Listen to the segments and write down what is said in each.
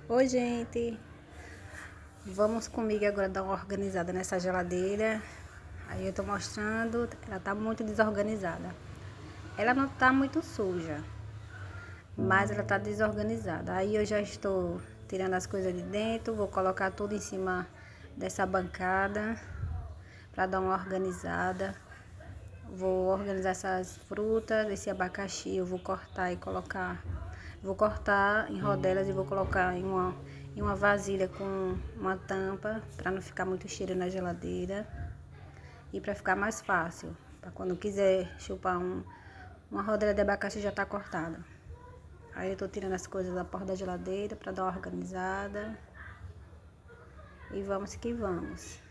Oi, gente, vamos comigo agora dar uma organizada nessa geladeira. Aí eu tô mostrando, ela tá muito desorganizada. Ela não tá muito suja, mas ela tá desorganizada. Aí eu já estou tirando as coisas de dentro, vou colocar tudo em cima dessa bancada para dar uma organizada. Vou organizar essas frutas, esse abacaxi eu vou cortar e colocar. Vou cortar em rodelas e vou colocar em uma vasilha com uma tampa para não ficar muito cheiro na geladeira e para ficar mais fácil. Para quando quiser chupar uma rodela de abacaxi já tá cortada. Aí eu tô tirando as coisas da porta da geladeira para dar uma organizada. E vamos que vamos.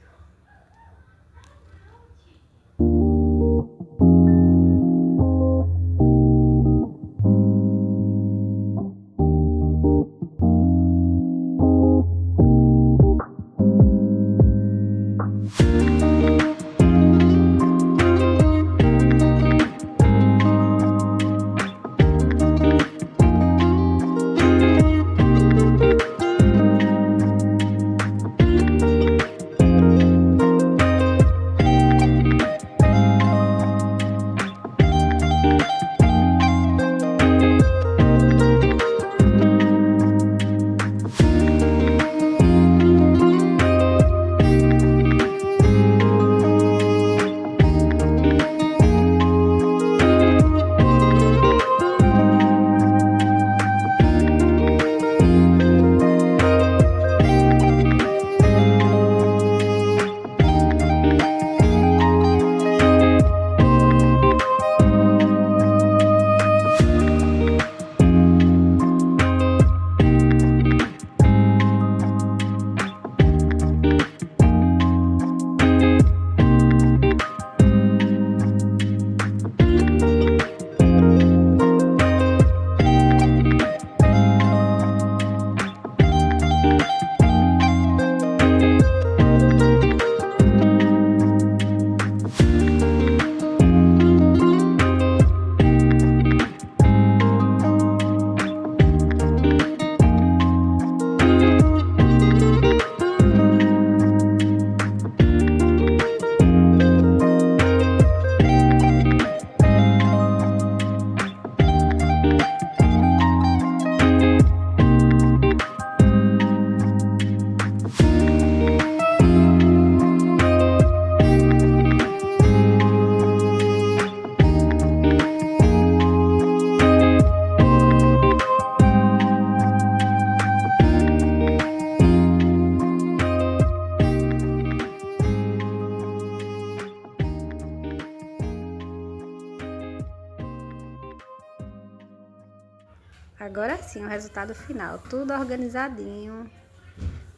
Agora sim, o resultado final. Tudo organizadinho,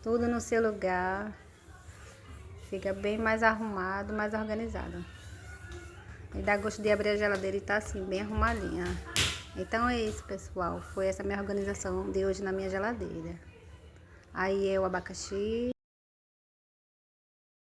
tudo no seu lugar. Fica bem mais arrumado, mais organizado. E dá gosto de abrir a geladeira e tá assim, bem arrumadinha. Então é isso, pessoal. Foi essa minha organização de hoje na minha geladeira. Aí é o abacaxi.